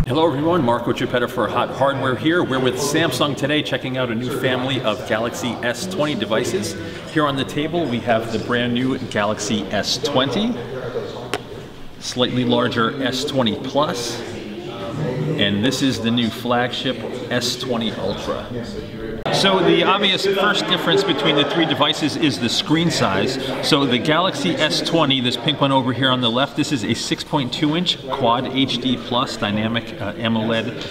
Hello everyone, Marco Chiappetta for Hot Hardware here. We're with Samsung today checking out a new family of Galaxy S20 devices. Here on the table we have the brand new Galaxy S20, slightly larger S20 Plus, and this is the new flagship S20 Ultra. So the obvious first difference between the three devices is the screen size. So the Galaxy S20, this pink one over here on the left, this is a 6.2-inch Quad HD Plus dynamic AMOLED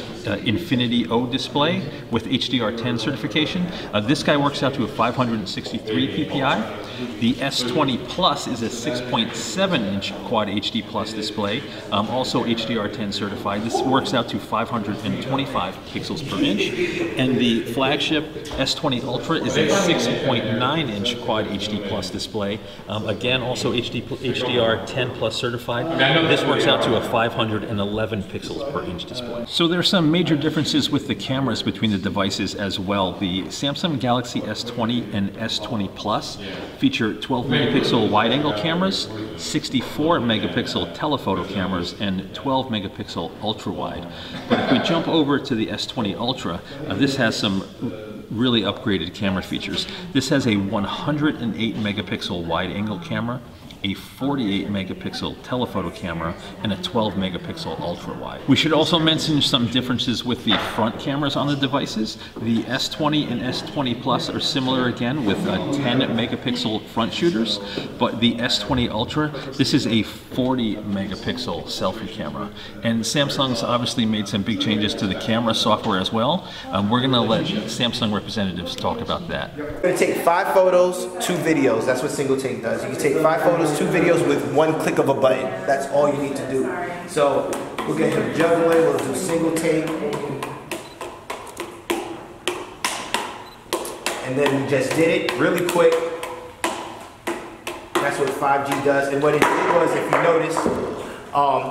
Infinity O display with HDR10 certification. This guy works out to a 563 ppi. The S20 Plus is a 6.7-inch Quad HD Plus display, also HDR10 certified. This works out to 525 pixels per inch. And the flagship S20 Ultra is a 6.9-inch Quad HD Plus display, again also HDR10 Plus certified. This works out to a 511 pixels per inch display. So there are some major differences with the cameras between the devices as well. The Samsung Galaxy S20 and S20 Plus feature 12 megapixel wide-angle cameras, 64 megapixel telephoto cameras, and 12 megapixel ultra-wide. But if we jump over to the S20 Ultra, this has some really upgraded camera features. This has a 108 megapixel wide-angle camera, a 48 megapixel telephoto camera, and a 12 megapixel ultra wide. We should also mention some differences with the front cameras on the devices. The S20 and S20 Plus are similar again with 10 megapixel front shooters, but the S20 Ultra, this is a 40 megapixel selfie camera. And Samsung's obviously made some big changes to the camera software as well. We're gonna let Samsung representatives talk about that. You're gonna take 5 photos, 2 videos. That's what single take does. You can take 5 photos, 2 videos with 1 click of a button. That's all you need to do. So we're going to jump away, we'll do single take. And then we just did it really quick. That's what 5G does. And what it did was, if you notice,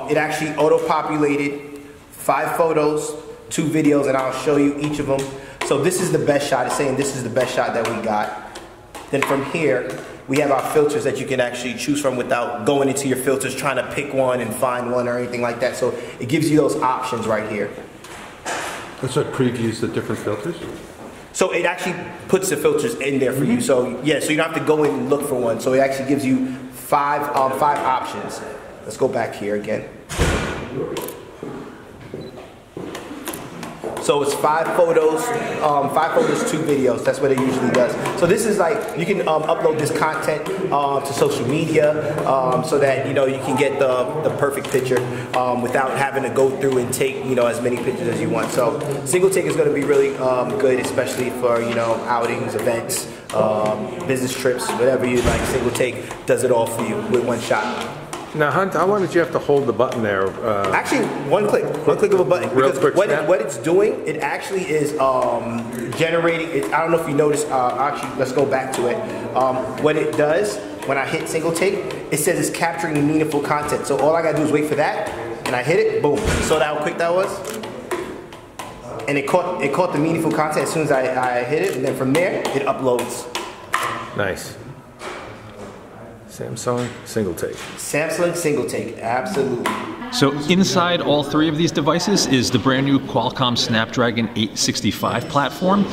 it actually auto-populated 5 photos, 2 videos, and I'll show you each of them. So this is the best shot. It's saying this is the best shot that we got. Then from here, we have our filters that you can actually choose from without going into your filters, trying to pick one and find one or anything like that. So it gives you those options right here. And so it previews the different filters? So it actually puts the filters in there for you. So yeah, so you don't have to go in and look for one. So it actually gives you 5 options. Let's go back here again. So it's 5 photos, 2 videos. That's what it usually does. So this is like, you can upload this content to social media so that you can get the perfect picture without having to go through and take as many pictures as you want. So single take is going to be really good, especially for outings, events, business trips, whatever you like. Single take does it all for you with one shot. Now, Hunt, how long did you have to hold the button there? Actually, one click of a button. Real because quick what it's doing, it actually is generating. I don't know if you noticed. Actually, let's go back to it. What it does when I hit single take, it says it's capturing meaningful content. So all I gotta do is wait for that, and I hit it. Boom! You saw how quick that was, and it caught the meaningful content as soon as I hit it, and then from there it uploads. Nice. Samsung single take. Samsung single take, absolutely. So inside all 3 of these devices is the brand new Qualcomm Snapdragon 865 platform.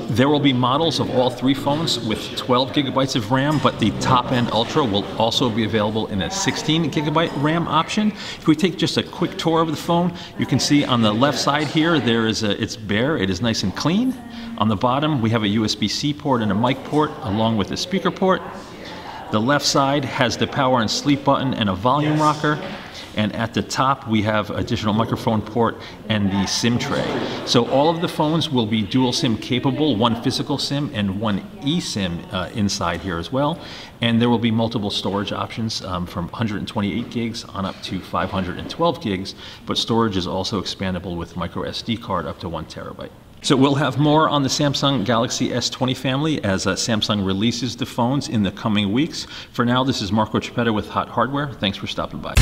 There will be models of all 3 phones with 12 gigabytes of RAM, but the top-end Ultra will also be available in a 16 gigabyte RAM option. If we take just a quick tour of the phone, you can see on the left side here, it's bare, it is nice and clean. On the bottom, we have a USB-C port and a mic port, along with a speaker port. The left side has the power and sleep button and a volume rocker. And at the top, we have additional microphone port and the SIM tray. So all of the phones will be dual SIM capable, 1 physical SIM and 1 eSIM inside here as well. And there will be multiple storage options from 128 gigs on up to 512 gigs, but storage is also expandable with micro SD card up to 1 terabyte. So we'll have more on the Samsung Galaxy S20 family as Samsung releases the phones in the coming weeks. For now, this is Marco Chiappetta with Hot Hardware. Thanks for stopping by.